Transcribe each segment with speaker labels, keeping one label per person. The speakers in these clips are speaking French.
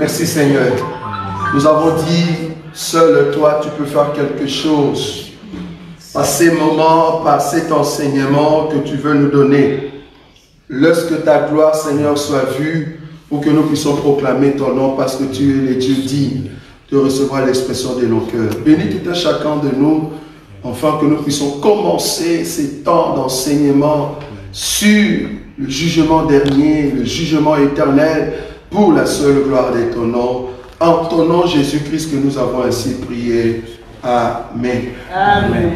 Speaker 1: Merci Seigneur. Nous avons dit, seul toi, tu peux faire quelque chose. Par ces moments, par cet enseignement que tu veux nous donner. Lorsque ta gloire, Seigneur, soit vue, pour que nous puissions proclamer ton nom, parce que tu es le Dieu digne de recevoir l'expression de nos cœurs. Bénis tout un chacun de nous, afin que nous puissions commencer ces temps d'enseignement sur le jugement dernier, le jugement éternel, pour la seule gloire de ton nom. En ton nom, Jésus-Christ, que nous avons ainsi prié. Amen.
Speaker 2: Amen.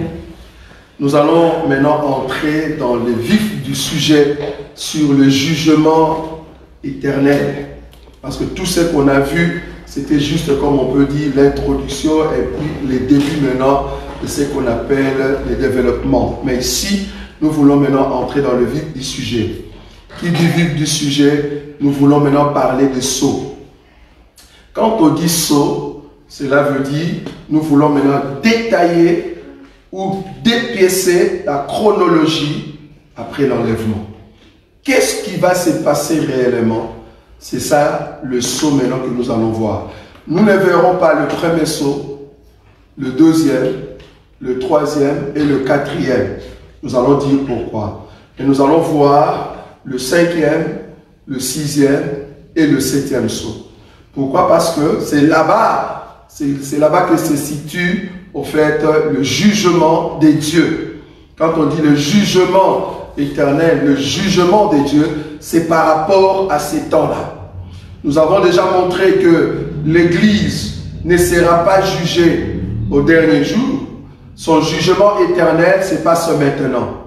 Speaker 1: Nous allons maintenant entrer dans le vif du sujet sur le jugement éternel. Parce que tout ce qu'on a vu, c'était juste, comme on peut dire, l'introduction et puis les débuts maintenant de ce qu'on appelle le développement. Mais ici, nous voulons maintenant entrer dans le vif du sujet. Qui dit vif du sujet, nous voulons maintenant parler de sceau. Quand on dit sceau, cela veut dire, nous voulons maintenant détailler ou dépiécer la chronologie après l'enlèvement. Qu'est-ce qui va se passer réellement? C'est ça le sceau maintenant que nous allons voir. Nous ne verrons pas le premier sceau, le deuxième, le troisième et le quatrième. Nous allons dire pourquoi. Et nous allons voir le cinquième, le sixième et le septième sceau. Pourquoi? Parce que c'est là-bas, c'est là-bas que se situe au fait le jugement des dieux. Quand on dit le jugement éternel, le jugement des dieux, c'est par rapport à ces temps-là. Nous avons déjà montré que l'Église ne sera pas jugée au dernier jour. Son jugement éternel, c'est pas ce maintenant.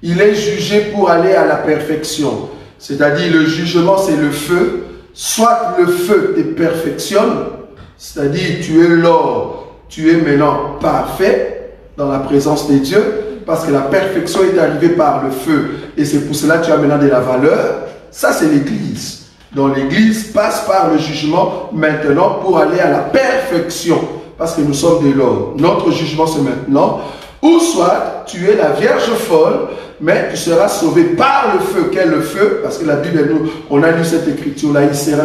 Speaker 1: Il est jugé pour aller à la perfection. C'est-à-dire le jugement, c'est le feu. Soit le feu te perfectionne, c'est-à-dire tu es l'or, tu es maintenant parfait dans la présence de Dieu, parce que la perfection est arrivée par le feu. Et c'est pour cela que tu as maintenant de la valeur. Ça, c'est l'Église. Donc l'Église passe par le jugement maintenant pour aller à la perfection. Parce que nous sommes de l'or. Notre jugement, c'est maintenant. Ou soit, tu es la Vierge folle, mais tu seras sauvé par le feu. Quel le feu? Parce que la Bible, nous, on a lu cette écriture-là.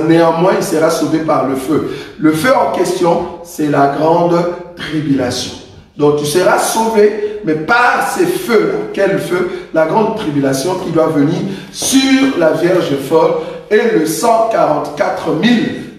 Speaker 1: Néanmoins, il sera sauvé par le feu. Le feu en question, c'est la grande tribulation. Donc, tu seras sauvé, mais par ces feux-là. Quel feu? La grande tribulation qui doit venir sur la Vierge folle et le 144 000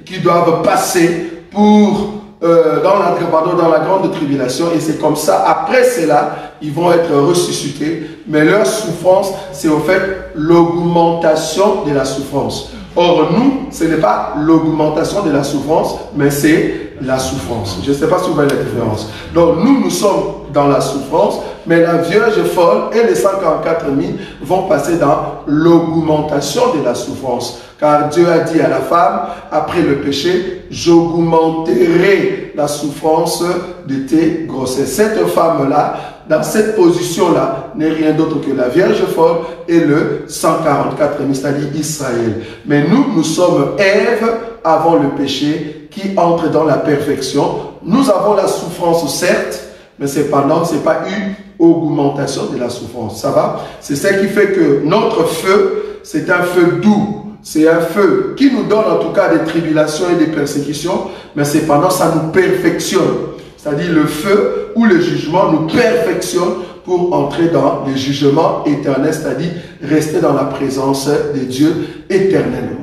Speaker 1: qui doivent passer pour... dans la grande tribulation, et c'est comme ça, après cela, ils vont être ressuscités, mais leur souffrance, c'est au fait l'augmentation de la souffrance. Or, nous, ce n'est pas l'augmentation de la souffrance, mais c'est la souffrance. Je ne sais pas si vous voyez la différence. Donc, nous sommes dans la souffrance, mais la Vierge folle et les 144 000 vont passer dans l'augmentation de la souffrance. Car Dieu a dit à la femme, après le péché, j'augmenterai la souffrance de tes grossesses. Cette femme-là, dans cette position-là, n'est rien d'autre que la Vierge folle et le 144 000, c'est-à-dire Israël. Mais nous sommes Ève avant le péché qui entre dans la perfection. Nous avons la souffrance, certes, mais cependant, ce n'est pas une augmentation de la souffrance. Ça va? C'est ce qui fait que notre feu, c'est un feu doux. C'est un feu qui nous donne en tout cas des tribulations et des persécutions, mais cependant, ça nous perfectionne. C'est-à-dire le feu ou le jugement nous perfectionne pour entrer dans le jugement éternel, c'est-à-dire rester dans la présence de Dieu éternellement.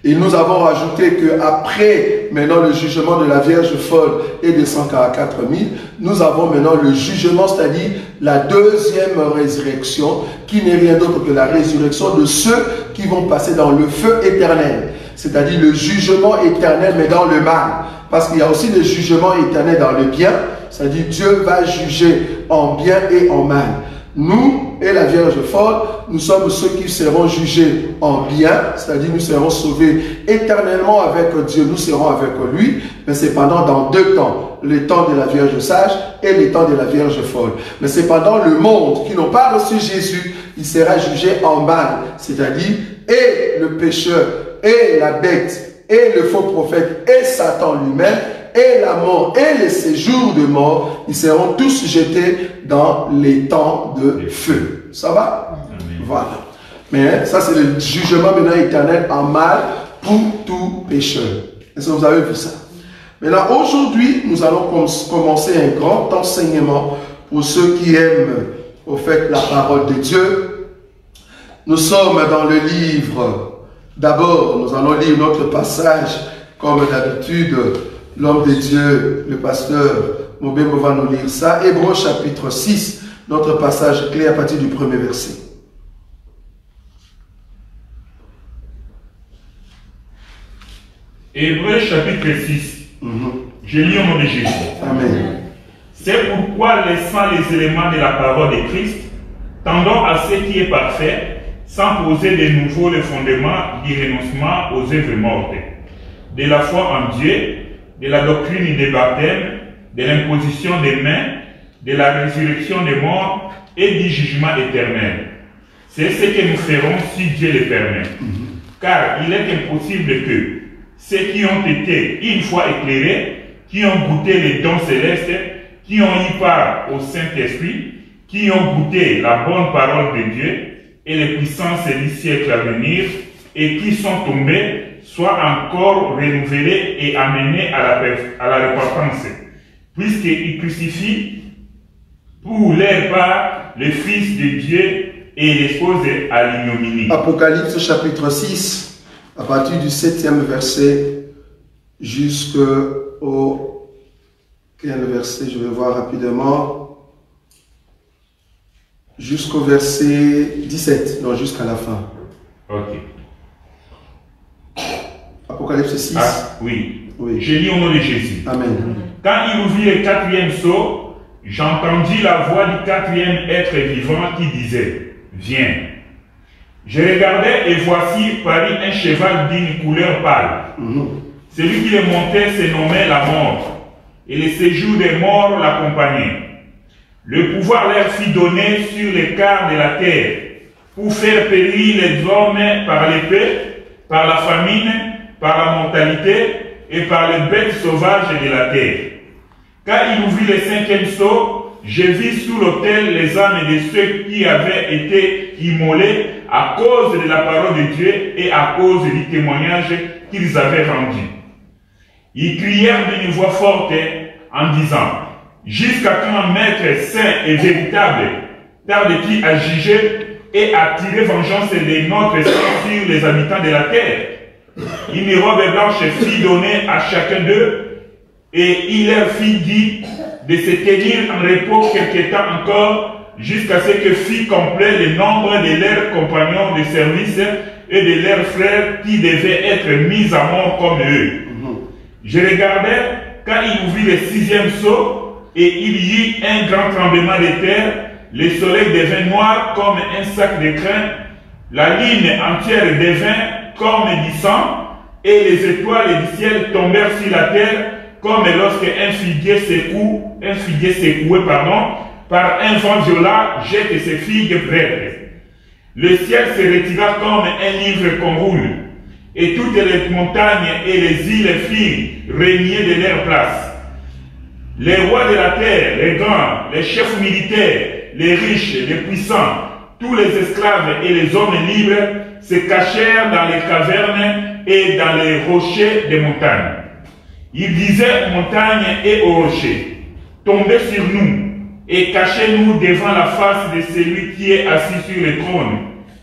Speaker 1: Et nous avons rajouté qu'après maintenant le jugement de la Vierge folle et des 144 000, nous avons maintenant le jugement, c'est-à-dire la deuxième résurrection, qui n'est rien d'autre que la résurrection de ceux qui vont passer dans le feu éternel. C'est-à-dire le jugement éternel, mais dans le mal. Parce qu'il y a aussi le jugement éternel dans le bien, c'est-à-dire Dieu va juger en bien et en mal. Nous et la Vierge folle, nous sommes ceux qui seront jugés en bien, c'est-à-dire nous serons sauvés éternellement avec Dieu, nous serons avec lui, mais cependant dans deux temps, le temps de la Vierge sage et le temps de la Vierge folle. Mais cependant le monde qui n'a pas reçu Jésus, il sera jugé en mal, c'est-à-dire et le pécheur, et la bête, et le faux prophète, et Satan lui-même, et la mort et les séjours de mort, ils seront tous jetés dans les temps de feu. Ça va? Amen. Voilà. Mais ça, c'est le jugement maintenant éternel en mal pour tout pécheur. Est-ce que vous avez vu ça? Maintenant, aujourd'hui, nous allons commencer un grand enseignement pour ceux qui aiment, au fait, la parole de Dieu. Nous sommes dans le livre, d'abord, nous allons lire notre passage, comme d'habitude, l'homme de Dieu, le pasteur Mobembo va nous lire ça. Hébreux chapitre 6, notre passage clé à partir du premier verset.
Speaker 2: Hébreux chapitre 6. Je lis au nom de Jésus.
Speaker 1: Amen.
Speaker 2: C'est pourquoi, laissant les éléments de la parole de Christ, tendons à ce qui est parfait, sans poser de nouveau le fondement du renoncement aux œuvres mortes, de la foi en Dieu, de la doctrine des baptêmes, de l'imposition des mains, de la résurrection des morts et du jugement éternel. C'est ce que nous ferons si Dieu le permet. Car il est impossible que ceux qui ont été une fois éclairés, qui ont goûté les dons célestes, qui ont eu part au Saint-Esprit, qui ont goûté la bonne parole de Dieu et les puissances du siècle à venir, et qui sont tombés, soient encore renouvelés et amenés à la repentance, puisqu'ils crucifient pour leur part le Fils de Dieu et l'exposent à l'ignominie.
Speaker 1: Apocalypse chapitre 6. À partir du 7e verset jusqu'au... Quel verset? Je vais voir rapidement. Jusqu'au verset 17. Non, jusqu'à la fin.
Speaker 2: Ok.
Speaker 1: Apocalypse 6.
Speaker 2: Ah, oui.
Speaker 1: Oui.
Speaker 2: Je lis au nom de Jésus.
Speaker 1: Amen.
Speaker 2: Quand il ouvrit le quatrième sceau, j'entendis la voix du quatrième être vivant qui disait, « Viens ». Je regardais et voici parut un cheval d'une couleur pâle. Celui qui le montait se nommait la mort, et le séjour des morts l'accompagnait. Le pouvoir leur fut donné sur les quarts de la terre, pour faire périr les hommes par l'épée, par la famine, par la mortalité, et par les bêtes sauvages de la terre. Quand il ouvrit le cinquième sceau, je vis sous l'autel les âmes de ceux qui avaient été immolés à cause de la parole de Dieu et à cause du témoignage qu'ils avaient rendu. Ils crièrent d'une voix forte en disant, « Jusqu'à quand, Maître saint et véritable, tarde-t-il à juger et à tirer vengeance de notre sang sur les habitants de la terre? » Une robe blanche fut donnée à chacun d'eux, et il leur fit dire de se tenir en repos quelque temps encore, jusqu'à ce que fût complet le nombre de leurs compagnons de service et de leurs frères qui devaient être mis à mort comme eux. Je regardais quand il ouvrit le sixième sceau, et il y eut un grand tremblement de terre, le soleil devint noir comme un sac de crin, la lune entière devint comme du sang, et les étoiles du ciel tombèrent sur la terre, comme lorsque un figuier secoué par un vent violent jette ses figues vertes. Le ciel se retira comme un livre qu'on roule, et toutes les montagnes et les îles firent régner de leur place. Les rois de la terre, les grands, les chefs militaires, les riches, les puissants, tous les esclaves et les hommes libres se cachèrent dans les cavernes et dans les rochers des montagnes. Ils disaient aux montagnes et aux rochers, « Tombez sur nous et cachez-nous devant la face de celui qui est assis sur le trône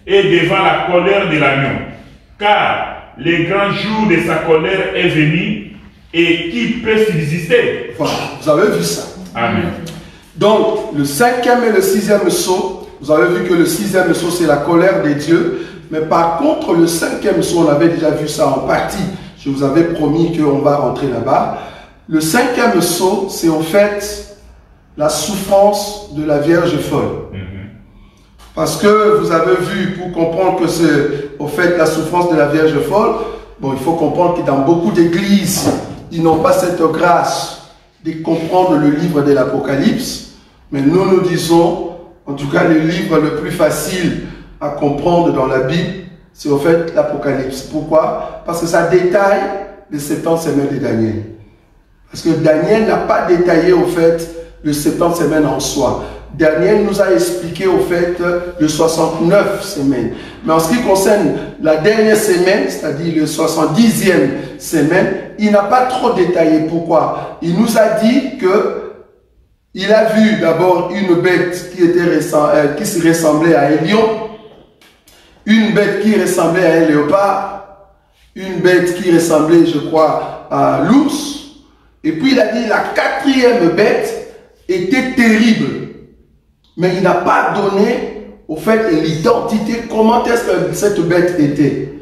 Speaker 2: et devant la colère de l'agneau. Car le grand jour de sa colère est venu, et qui peut subsister? »
Speaker 1: Voilà, vous avez vu ça.
Speaker 2: Amen.
Speaker 1: Donc, le cinquième et le sixième sceau, vous avez vu que le sixième sceau, c'est la colère de Dieu. Mais par contre, le cinquième sceau, on avait déjà vu ça en partie. Je vous avais promis qu'on va rentrer là-bas. Le cinquième sceau, c'est en fait la souffrance de la Vierge folle. Parce que vous avez vu, pour comprendre que c'est au fait la souffrance de la Vierge folle, bon, il faut comprendre que dans beaucoup d'églises, ils n'ont pas cette grâce de comprendre le livre de l'Apocalypse. Mais nous disons, en tout cas le livre le plus facile à comprendre dans la Bible, c'est au fait l'Apocalypse. Pourquoi? Parce que ça détaille les 70 semaines de Daniel. Parce que Daniel n'a pas détaillé au fait les 70 semaines en soi. Daniel nous a expliqué au fait de 69 semaines. Mais en ce qui concerne la dernière semaine, c'est-à-dire le 70e semaine, il n'a pas trop détaillé. Pourquoi? Il nous a dit que il a vu d'abord une bête qui se ressemblait à un lion, une bête qui ressemblait à un léopard, une bête qui ressemblait, je crois, à l'ours. Et puis il a dit la quatrième bête était terrible. Mais il n'a pas donné, au fait, l'identité, comment est-ce que cette bête était.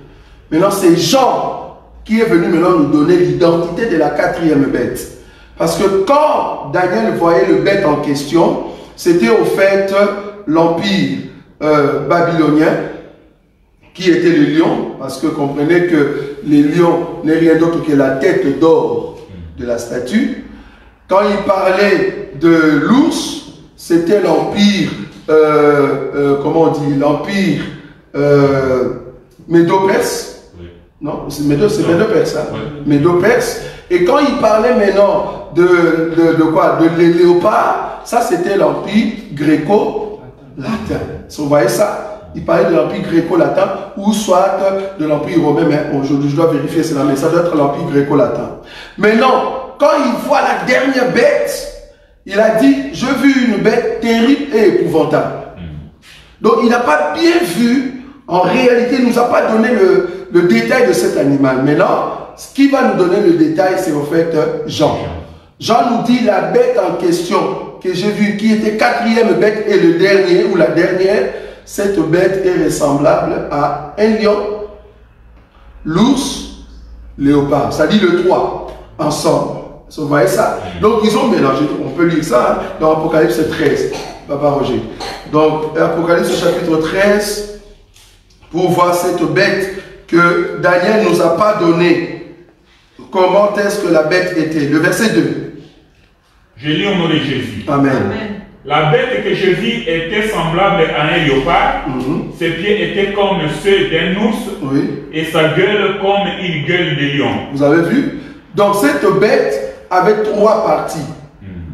Speaker 1: Maintenant, c'est Jean qui est venu maintenant nous donner l'identité de la quatrième bête. Parce que quand Daniel voyait le bête en question, c'était au fait l'empire babylonien qui était le lion, parce que comprenez que les lions n'est rien d'autre que la tête d'or de la statue. Quand il parlait de l'ours, c'était l'empire, comment on dit, l'empire Médo-Perse. Oui. Non, c'est Médo-Perse, hein? Oui. Médo-Perse. Et quand il parlait maintenant de quoi? De léopard, ça c'était l'empire gréco-latin. Vous voyez ça? Il parlait de l'empire gréco-latin ou soit de l'empire romain, mais aujourd'hui je dois vérifier cela, mais ça doit être l'empire gréco-latin. Maintenant, quand il voit la dernière bête, il a dit, je vis une bête terrible et épouvantable. Donc il n'a pas bien vu, en réalité il ne nous a pas donné le détail de cet animal. Maintenant, ce qui va nous donner le détail, c'est au fait Jean. Jean nous dit la bête en question que j'ai vue, qui était quatrième bête et le dernier ou la dernière, cette bête est ressemblable à un lion, l'ours, léopard. Ça dit le 3 ensemble. Vous voyez ça? Donc ils ont mélangé. On peut lire ça hein, dans Apocalypse 13. Papa Roger. Donc Apocalypse chapitre 13, pour voir cette bête que Daniel ne nous a pas donné. Comment est-ce que la bête était? Le verset 2.
Speaker 2: Je lis au nom de Jésus.
Speaker 1: Amen.
Speaker 2: Amen. La bête que je vis était semblable à un léopard. Ses pieds étaient comme ceux d'un ours. Oui. Et sa gueule comme une gueule de lion.
Speaker 1: Vous avez vu? Donc cette bête avait 3 parties.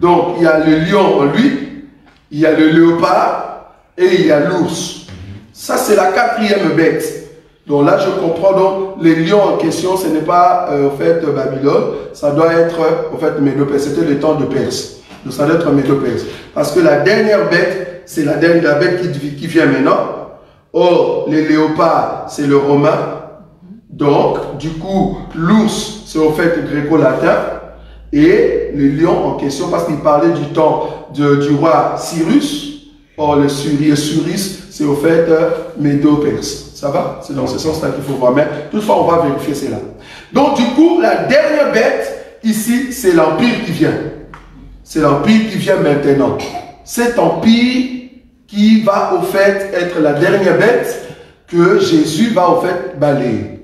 Speaker 1: Donc il y a le lion en lui, il y a le léopard et il y a l'ours. Ça c'est la 4e bête. Donc là je comprends donc les lions en question, ce n'est pas au fait Babylone, ça doit être au fait Médo-Perse, c'était le temps de Perse. Donc ça doit être Médo-Perse. Parce que la dernière bête, c'est la dernière bête qui vient maintenant. Or les léopards c'est le romain. Donc du coup l'ours c'est au fait gréco-latin. Et le lion en question, parce qu'il parlait du temps du roi Cyrus. Or le Cyrus, c'est au fait Médo-Perse. Ça va? C'est dans ce sens-là qu'il faut voir. Mais toutefois, on va vérifier cela. Donc du coup, la dernière bête, ici, c'est l'empire qui vient. C'est l'empire qui vient maintenant. Cet empire qui va au fait être la dernière bête que Jésus va au fait balayer.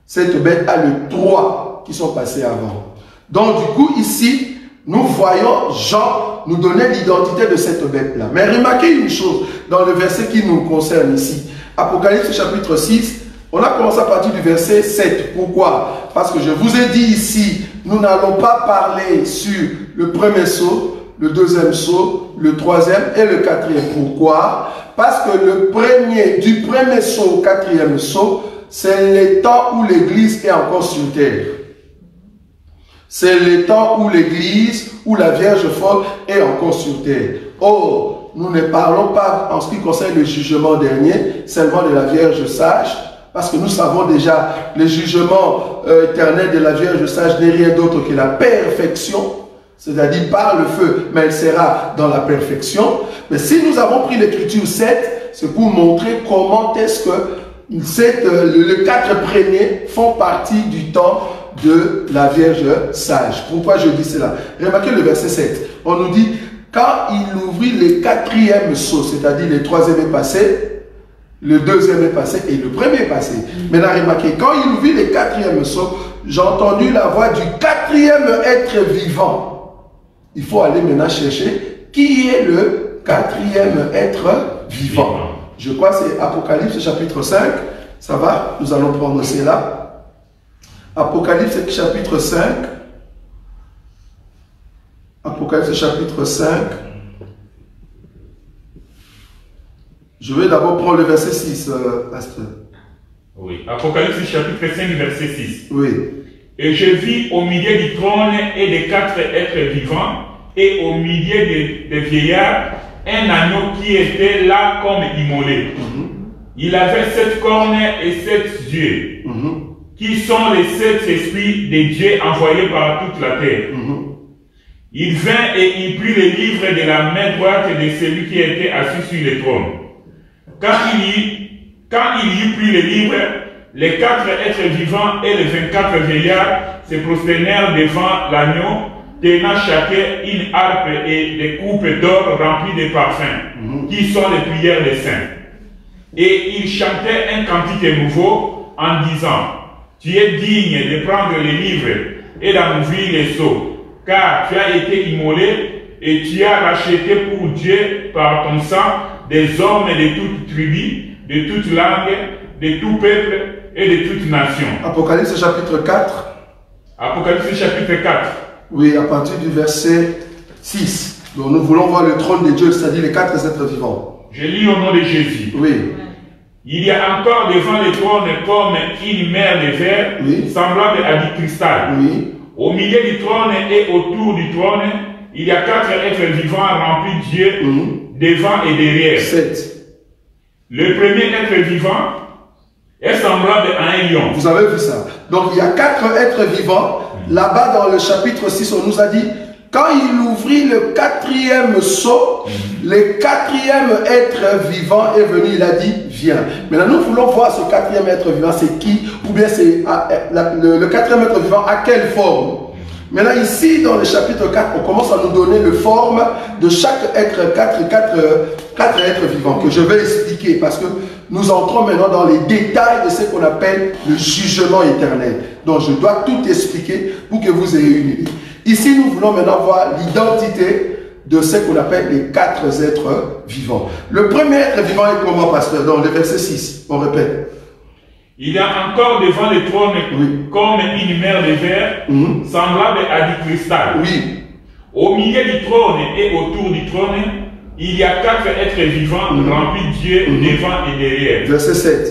Speaker 1: Cette bête a le 3 qui sont passés avant. Donc du coup ici, nous voyons Jean nous donner l'identité de cette bête-là. Mais remarquez une chose dans le verset qui nous concerne ici. Apocalypse chapitre 6, on a commencé à partir du verset 7. Pourquoi? Parce que je vous ai dit ici, nous n'allons pas parler sur le premier sceau, le deuxième sceau, le troisième et le quatrième. Pourquoi? Parce que du premier sceau au quatrième sceau, c'est le temps où l'Église est encore sur terre. C'est le temps où l'Église, où la Vierge folle est encore sur terre. Or, nous ne parlons pas en ce qui concerne le jugement dernier, seulement de la Vierge sage, parce que nous savons déjà, le jugement éternel de la Vierge sage n'est rien d'autre que la perfection, c'est-à-dire par le feu, mais elle sera dans la perfection. Mais si nous avons pris l'écriture 7, c'est pour montrer comment est-ce que les 4 premiers font partie du temps de la Vierge sage. Pourquoi je dis cela? Remarquez le verset 7. On nous dit, quand il ouvrit le 4e sceau, c'est-à-dire le 3e est passé, le 2e est passé et le 1er est passé. Maintenant, remarquez, quand il ouvrit le 4e sceau, j'ai entendu la voix du 4e être vivant. Il faut aller maintenant chercher qui est le 4e être vivant. Je crois que c'est Apocalypse chapitre 5. Ça va? Nous allons prendre cela. Apocalypse chapitre 5. Apocalypse chapitre 5. Je vais d'abord prendre le verset 6, pasteur.
Speaker 2: Oui, Apocalypse chapitre 5, verset 6.
Speaker 1: Oui.
Speaker 2: Et je vis au milieu du trône et des 4 êtres vivants, et au milieu des vieillards, un agneau qui était là comme immolé. Il avait 7 cornes et 7 yeux, qui sont les 7 esprits des dieux envoyés par toute la terre. Il vint et il prit les livres de la main droite de celui qui était assis sur le trône. Quand il y prit les livres, les 4 êtres vivants et les 24 vieillards se prosternèrent devant l'agneau, tenant chacun une harpe et des coupes d'or remplies de parfums, qui sont les prières des saints. Et ils chantaient un cantique nouveau en disant: Tu es digne de prendre les livres et d'en ouvrir les sceaux, car tu as été immolé et tu as racheté pour Dieu par ton sang des hommes de toute tribu, de toute langue, de tout peuple et de toute nation.
Speaker 1: Apocalypse chapitre 4.
Speaker 2: Apocalypse chapitre 4.
Speaker 1: Oui, à partir du verset 6. Donc nous voulons voir le trône de Dieu, c'est-à-dire les 4 êtres vivants.
Speaker 2: Je lis au nom de Jésus.
Speaker 1: Oui.
Speaker 2: Il y a encore devant le trône comme une mer de verre, semblable à du cristal.
Speaker 1: Oui.
Speaker 2: Au milieu du trône et autour du trône, il y a 4 êtres vivants remplis de Dieu, devant et derrière.
Speaker 1: 7.
Speaker 2: Le premier être vivant est semblable à un lion.
Speaker 1: Vous avez vu ça? Donc il y a 4 êtres vivants. Là-bas dans le chapitre 6, on nous a dit, quand il ouvrit le 4e sceau, le 4e être vivant est venu, il a dit, viens. Maintenant, nous voulons voir ce 4e être vivant, c'est qui? Ou bien c'est le 4e être vivant, à quelle forme? Maintenant, ici, dans le chapitre 4, on commence à nous donner le forme de chaque être, 4 êtres vivants, que je vais expliquer, parce que nous entrons maintenant dans les détails de ce qu'on appelle le jugement éternel. Donc, je dois tout expliquer pour que vous ayez une idée. Ici, nous voulons maintenant voir l'identité de ce qu'on appelle les 4 êtres vivants. Le premier être vivant est comment, pasteur? Dans le verset 6, on répète.
Speaker 2: Il y a encore devant le trône comme une mer de verre, semblable à du cristal.
Speaker 1: Oui.
Speaker 2: Au milieu du trône et autour du trône, il y a 4 êtres vivants remplis de Dieu devant et derrière.
Speaker 1: Verset 7.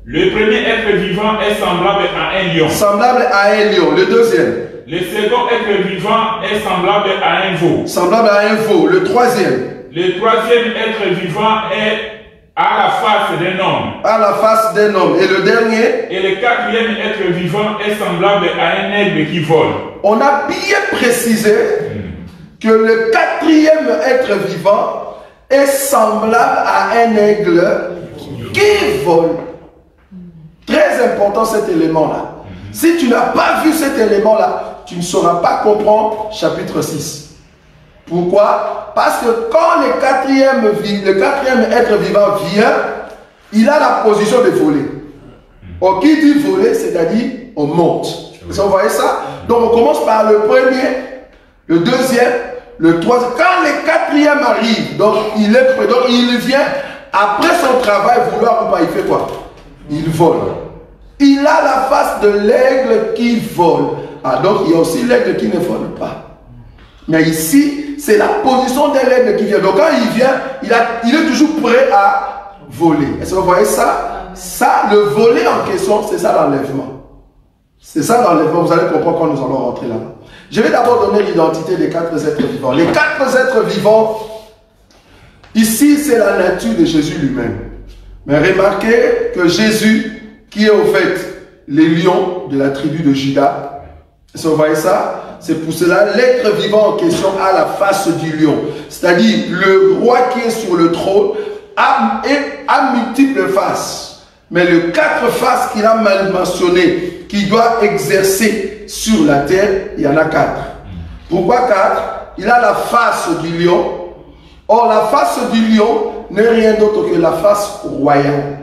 Speaker 2: Le premier être vivant est semblable à un lion.
Speaker 1: Semblable à un lion. Le deuxième.
Speaker 2: Le second être vivant est semblable à un veau.
Speaker 1: Semblable à un veau. Le troisième.
Speaker 2: Le troisième être vivant est à la face d'un homme.
Speaker 1: À la face d'un homme. Et le dernier.
Speaker 2: Et le 4e être vivant est semblable à un aigle qui vole.
Speaker 1: On a bien précisé que le 4e être vivant est semblable à un aigle qui vole. Très important cet élément-là. Si tu n'as pas vu cet élément-là, tu ne sauras pas comprendre chapitre 6. Pourquoi? Parce que quand le 4e être vivant vient, il a la position de voler. Or, qui dit voler, c'est-à-dire on monte. Vous voyez ça? Donc on commence par le premier, le deuxième, le troisième. Quand le 4e arrive, donc il est prêt, donc il vient après son travail vouloir ou pas, il fait quoi? Il vole. Il a la face de l'aigle qui vole. Ah, donc il y a aussi l'aigle qui ne vole pas. Mais ici, c'est la position de l'aigle qui vient. Donc quand il vient, il est toujours prêt à voler. Est-ce que vous voyez ça? Ça, le voler en question, c'est ça l'enlèvement. C'est ça l'enlèvement. Vous allez comprendre quand nous allons rentrer là-bas. Je vais d'abord donner l'identité des 4 êtres vivants. Les 4 êtres vivants, ici, c'est la nature de Jésus lui-même. Mais remarquez que Jésus, qui est au fait les lions de la tribu de Juda, est-ce que vous voyez ça? C'est pour cela l'être vivant en question a la face du lion. C'est-à-dire le roi qui est sur le trône a multiples faces. Mais les 4 faces qu'il a mal mentionnées, qu'il doit exercer sur la terre, il y en a 4. Pourquoi 4? Il a la face du lion. Or, la face du lion n'est rien d'autre que la face royale.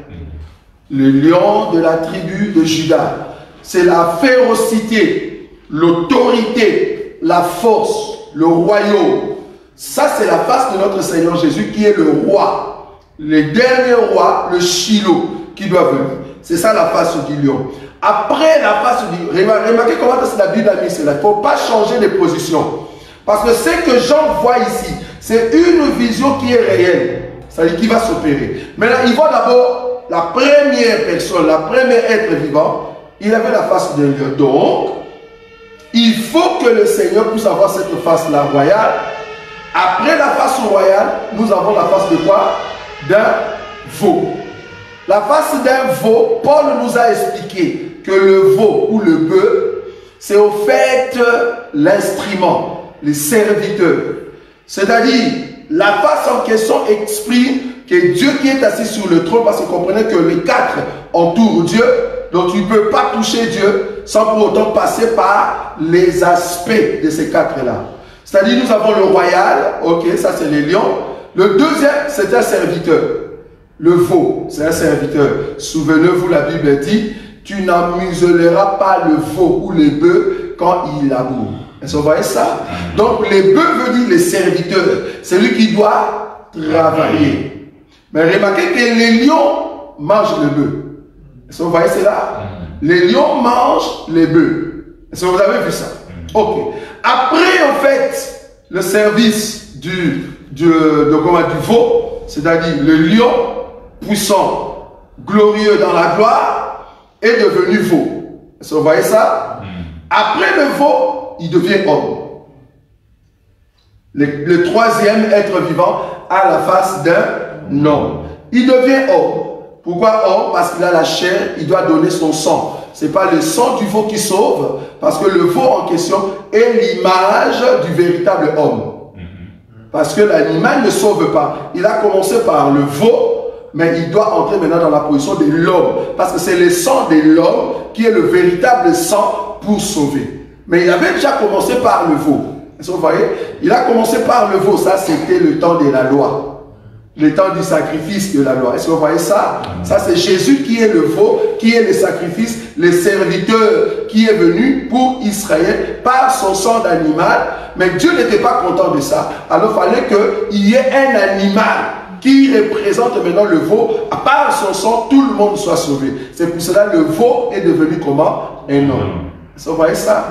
Speaker 1: Le lion de la tribu de Juda. C'est la férocité, l'autorité, la force, le royaume. Ça, c'est la face de notre Seigneur Jésus qui est le roi. Le dernier roi, le Shiloh, qui doit venir. C'est ça la face du lion. Après la face du lion, remarquez comment la Bible a mis cela. Il ne faut pas changer de position. Parce que ce que Jean voit ici, c'est une vision qui est réelle. C'est-à-dire qui va s'opérer. Maintenant, il voit d'abord la première personne, la première être vivant. Il avait la face d'un lion. Donc, il faut que le Seigneur puisse avoir cette face-là royale. Après la face royale, nous avons la face de quoi? D'un veau. La face d'un veau, Paul nous a expliqué que le veau ou le bœuf, c'est au fait l'instrument, les serviteurs. C'est-à-dire, la face en question exprime que Dieu qui est assis sur le trône, parce que vous comprenez que les quatre entourent Dieu, donc tu ne peux pas toucher Dieu sans pour autant passer par les aspects de ces quatre-là. C'est-à-dire, nous avons le royal, ok, ça c'est les lions. Le deuxième, c'est un serviteur. Le veau, c'est un serviteur. Souvenez-vous, la Bible dit, tu n'amuseras pas le veau ou le bœuf quand il laboure. Est-ce que vous voyez ça? Donc, les bœufs veut dire les serviteurs. C'est lui qui doit travailler. Mais remarquez que les lions mangent le bœuf. Est-ce que vous voyez cela? Les lions mangent les bœufs. Est-ce que vous avez vu ça? Ok. Après, en fait, le service du veau, c'est-à-dire le lion, puissant, glorieux dans la gloire, est devenu veau. Est-ce que vous voyez ça? Après le veau, il devient homme. Le troisième être vivant a la face d'un homme. Il devient homme. Pourquoi homme? Parce qu'il a la chair, il doit donner son sang. Ce n'est pas le sang du veau qui sauve, parce que le veau en question est l'image du véritable homme. Parce que l'animal ne sauve pas. Il a commencé par le veau, mais il doit entrer maintenant dans la position de l'homme. Parce que c'est le sang de l'homme qui est le véritable sang pour sauver. Mais il avait déjà commencé par le veau. Est-ce que vous voyez? Il a commencé par le veau. Ça, c'était le temps de la loi. Le temps du sacrifice de la loi. Est-ce que vous voyez ça? Ça, c'est Jésus qui est le veau, qui est le sacrifice, le serviteur qui est venu pour Israël par son sang d'animal. Mais Dieu n'était pas content de ça. Alors, il fallait qu'il y ait un animal qui représente maintenant le veau. À part son sang, tout le monde soit sauvé. C'est pour cela que le veau est devenu comment? Un homme. Est-ce que vous voyez ça?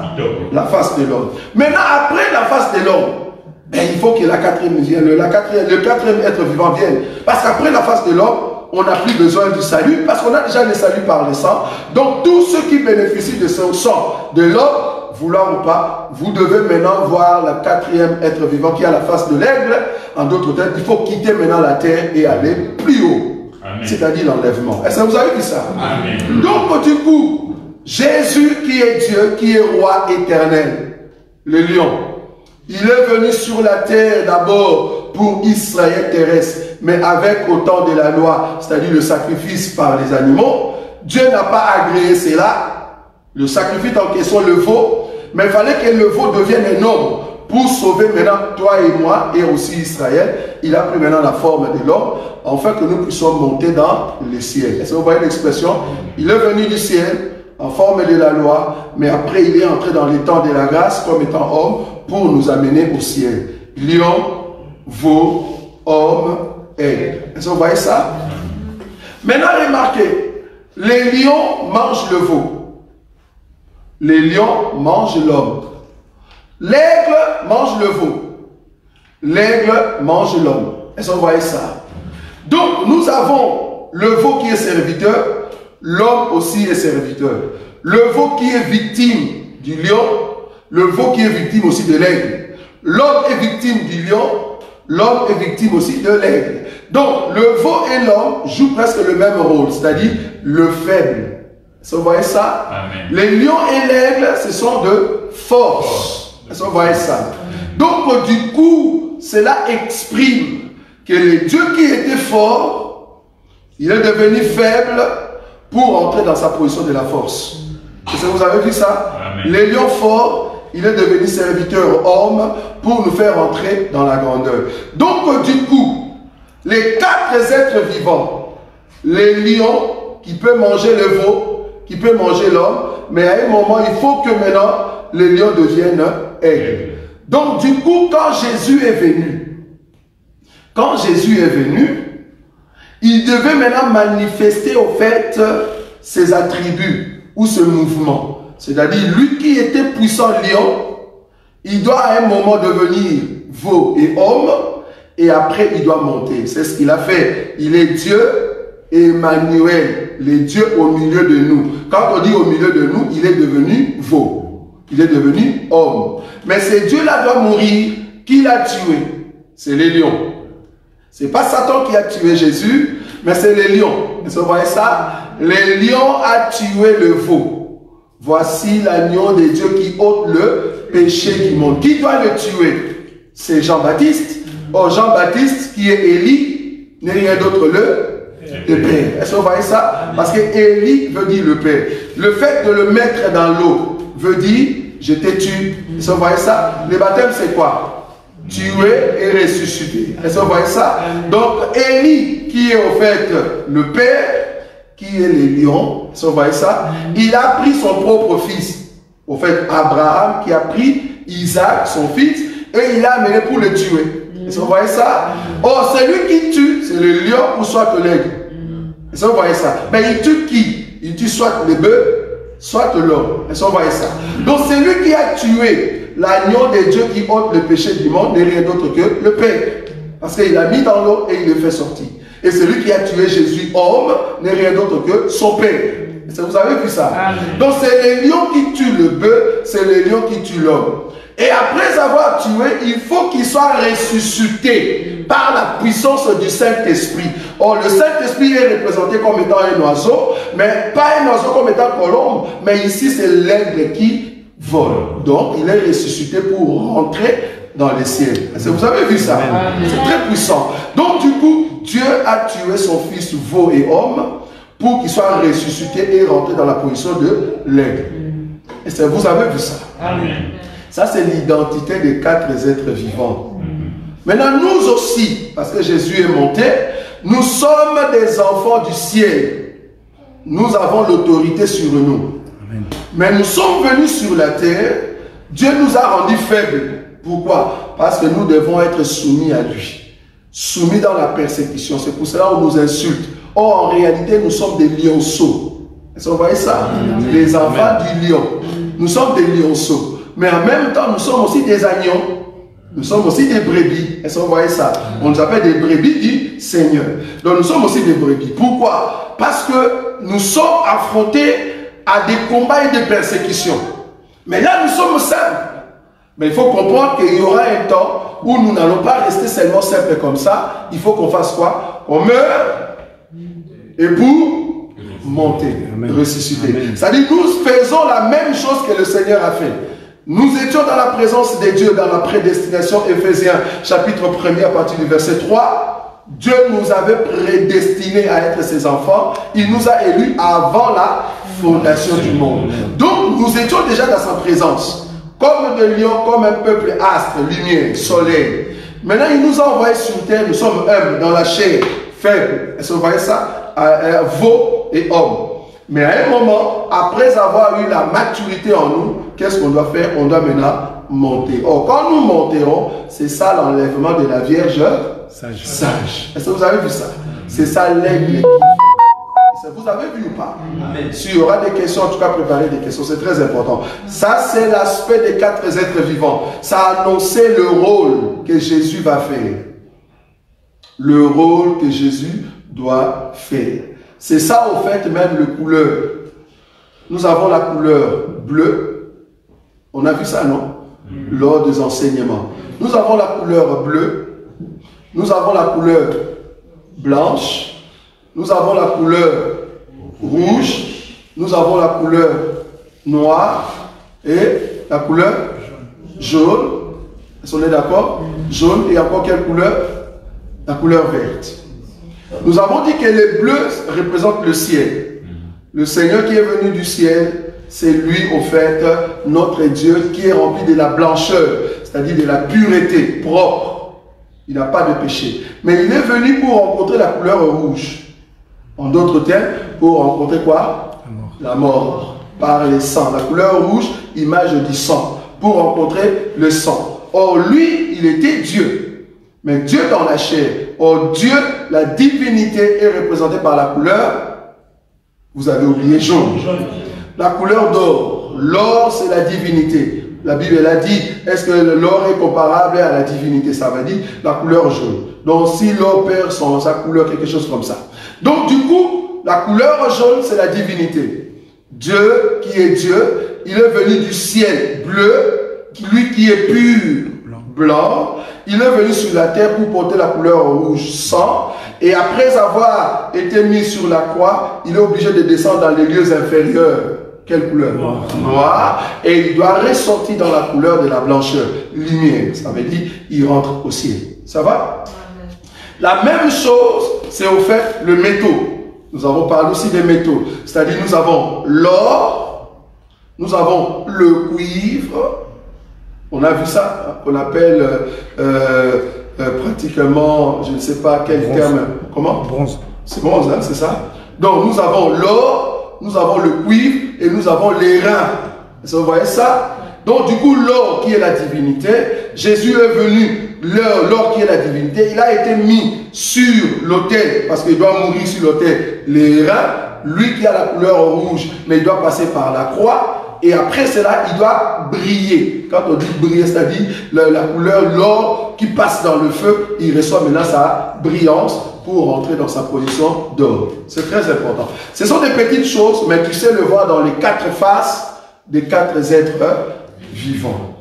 Speaker 1: La face de l'homme. Maintenant, après la face de l'homme, ben, il faut que la quatrième vienne, le quatrième être vivant vienne. Parce qu'après la face de l'homme, on n'a plus besoin du salut, parce qu'on a déjà le salut par le sang. Donc, tous ceux qui bénéficient de ce sang de l'homme, voulant ou pas, vous devez maintenant voir le quatrième être vivant qui a la face de l'aigle. En d'autres termes, il faut quitter maintenant la terre et aller plus haut. C'est-à-dire l'enlèvement. Est-ce que vous avez vu ça? Amen. Donc, du coup, Jésus qui est Dieu, qui est roi éternel, le lion, il est venu sur la terre d'abord pour Israël terrestre, mais avec autant de la loi, c'est-à-dire le sacrifice par les animaux. Dieu n'a pas agréé cela, le sacrifice en question, le veau, mais il fallait que le veau devienne un homme pour sauver maintenant toi et moi et aussi Israël. Il a pris maintenant la forme de l'homme, afin que nous puissions monter dans le ciel. Est-ce que vous voyez l'expression? Il est venu du ciel en forme de la loi, mais après il est entré dans les temps de la grâce comme étant homme pour nous amener au ciel. Lion, veau, homme, aigle. Est-ce que vous voyez ça? Maintenant, remarquez, les lions mangent le veau. Les lions mangent l'homme. L'aigle mange le veau. L'aigle mange l'homme. Est-ce que vous voyez ça? Donc, nous avons le veau qui est serviteur, l'homme aussi est serviteur. Le veau qui est victime du lion, le veau qui est victime aussi de l'aigle. L'homme est victime du lion, l'homme est victime aussi de l'aigle. Donc, le veau et l'homme jouent presque le même rôle, c'est-à-dire le faible. Est-ce que vous voyez ça? Amen. Les lions et l'aigle, ce sont de force. Est-ce que vous voyez ça? Donc, du coup, cela exprime que le Dieu qui était fort, il est devenu faible pour entrer dans sa position de la force. Est-ce que vous avez vu ça? Amen. Les lions forts, il est devenu serviteur homme pour nous faire entrer dans la grandeur. Donc, du coup, les quatre êtres vivants, les lions qui peuvent manger le veau, qui peuvent manger l'homme, mais à un moment, il faut que maintenant, les lions deviennent aigles. Donc, du coup, quand Jésus est venu, il devait maintenant manifester au fait ses attributs ou ce mouvement. C'est-à-dire, lui qui était puissant lion, il doit à un moment devenir veau et homme, et après il doit monter. C'est ce qu'il a fait. Il est Dieu, Emmanuel, le Dieu au milieu de nous. Quand on dit au milieu de nous, il est devenu veau. Il est devenu homme. Mais ce Dieu-là doit mourir. Qui l'a tué? C'est les lions. Ce n'est pas Satan qui a tué Jésus, mais c'est les lions. Vous voyez ça? Les lions a tué le veau. Voici l'agneau de Dieu qui ôte le péché du monde. Qui doit le tuer? C'est Jean-Baptiste. Or, Jean-Baptiste, qui est Élie, n'est rien d'autre le Père. Est-ce que vous voyez ça? Parce que Élie veut dire le Père. Le fait de le mettre dans l'eau veut dire je t'ai tué. Est-ce que vous voyez ça? Le baptême, c'est quoi? Tué et ressuscité. Est-ce que vous voyez ça? Donc, Élie, qui est au fait le Père, qui est les lions, est-ce que vous voyez ça? Il a pris son propre fils. Au fait, Abraham, qui a pris Isaac, son fils, et il l'a amené pour le tuer. Est-ce que vous voyez ça? Oh, celui qui tue, c'est le lion ou soit l'aigle. Est-ce que vous voyez ça? Mais il tue qui? Il tue soit le bœuf, soit l'homme. Est-ce que vous voyez ça? Donc, c'est lui qui a tué l'agneau de Dieu qui ôte le péché du monde n'est rien d'autre que le Père. Parce qu'il l'a mis dans l'eau et il le fait sortir. Et celui qui a tué Jésus, homme, n'est rien d'autre que son Père. Vous avez vu ça? Amen. Donc c'est les lions qui tuent le bœuf, c'est les lions qui tuent l'homme. Et après avoir tué, il faut qu'il soit ressuscité par la puissance du Saint-Esprit. Or, le Saint-Esprit est représenté comme étant un oiseau, mais pas un oiseau comme étant colombe, mais ici c'est l'aigle qui vole. Donc, il est ressuscité pour rentrer dans les ciels. Est-ce que vous avez vu ça? C'est très puissant. Donc, du coup, Dieu a tué son fils veau et homme pour qu'il soit ressuscité et rentré dans la position de l'aigle. Est-ce que vous avez vu ça? Amen. Ça, c'est l'identité des 4 êtres vivants. Maintenant, nous aussi, parce que Jésus est monté, nous sommes des enfants du ciel. Nous avons l'autorité sur nous. Amen. Mais nous sommes venus sur la terre, Dieu nous a rendus faibles. Pourquoi? Parce que nous devons être soumis à lui. Soumis dans la persécution. C'est pour cela qu'on nous insulte. Or, en réalité, nous sommes des lionceaux. Est-ce que vous voyez ça? Amen. Les enfants du lion. Nous sommes des lionceaux. Mais en même temps, nous sommes aussi des agneaux. Nous sommes aussi des brebis. Est-ce que vous voyez ça? On nous appelle des brebis du Seigneur. Donc nous sommes aussi des brebis. Pourquoi? Parce que nous sommes affrontés à des combats et des persécutions. Mais là, nous sommes simples. Mais il faut comprendre qu'il y aura un temps où nous n'allons pas rester seulement simples comme ça. Il faut qu'on fasse quoi? On meurt et pour monter, ressusciter. C'est-à-dire nous faisons la même chose que le Seigneur a fait. Nous étions dans la présence de Dieu, dans la prédestination. Éphésiens chapitre 1er à partir du verset 3. Dieu nous avait prédestinés à être ses enfants. Il nous a élus avant la fondation du monde. Donc nous étions déjà dans sa présence. Comme des lions, comme un peuple astre, lumière, soleil. Maintenant il nous a envoyés sur terre. Nous sommes humbles dans la chair, faibles. Est-ce que vous voyez ça? Veaux et hommes. Mais à un moment, après avoir eu la maturité en nous, qu'est-ce qu'on doit faire? On doit maintenant monter. Or, quand nous monterons, c'est ça l'enlèvement de la Vierge sage. Est-ce que vous avez vu ça? C'est ça l'aigle. Vous avez vu ou pas? S'il y aura des questions, en tout cas préparez des questions, c'est très important. Ça c'est l'aspect des 4 êtres vivants. Ça a annoncé le rôle que Jésus va faire. Le rôle que Jésus doit faire. C'est ça au fait même le couleur. Nous avons la couleur bleue. On a vu ça, non? Lors des enseignements. Nous avons la couleur bleue. Nous avons la couleur blanche. Nous avons la couleur rouge. Nous avons la couleur noire. Et la couleur jaune. Est-ce qu'on est d'accord? Jaune. Et encore quelle couleur? La couleur verte. Nous avons dit que les bleus représentent le ciel. Le Seigneur qui est venu du ciel, c'est lui, au fait, notre Dieu qui est rempli de la blancheur, c'est-à-dire de la pureté, propre. Il n'a pas de péché. Mais il est venu pour rencontrer la couleur rouge. En d'autres termes, pour rencontrer quoi? La mort. Par les sangs. La couleur rouge, image du sang. Pour rencontrer le sang. Or, lui, il était Dieu. Mais Dieu dans la chair. Or Dieu, la divinité est représentée par la couleur, vous avez oublié, jaune. La couleur d'or. L'or, c'est la divinité. La Bible elle a dit, est-ce que l'or est comparable à la divinité? Ça veut dire la couleur jaune. Donc si l'or perd sa couleur, quelque chose comme ça. Donc du coup, la couleur jaune, c'est la divinité. Dieu qui est Dieu, il est venu du ciel bleu, lui qui est pur, blanc. Il est venu sur la terre pour porter la couleur rouge sang. Et après avoir été mis sur la croix, il est obligé de descendre dans les lieux inférieurs. Quelle couleur? Noir. Et il doit ressortir dans la couleur de la blancheur. Lumière. Ça veut dire il rentre au ciel. Ça va? La même chose, c'est au fait le métaux. Nous avons parlé aussi des métaux. C'est-à-dire nous avons l'or, nous avons le cuivre. On a vu ça, qu'on appelle pratiquement, je ne sais pas quel bronze. Terme. Comment? Bronze. C'est bronze, hein, c'est ça? Donc nous avons l'or, nous avons le cuivre et nous avons l'airain. Vous voyez ça? Donc du coup, l'or qui est la divinité, Jésus est venu, l'or qui est la divinité, il a été mis sur l'autel, parce qu'il doit mourir sur l'autel, l'airain, lui qui a la couleur rouge, mais il doit passer par la croix. Et après cela, il doit briller. Quand on dit briller, c'est-à-dire la couleur, l'or qui passe dans le feu, il reçoit maintenant sa brillance pour rentrer dans sa position d'or. C'est très important. Ce sont des petites choses, mais tu sais le voir dans les 4 faces des 4 êtres vivants.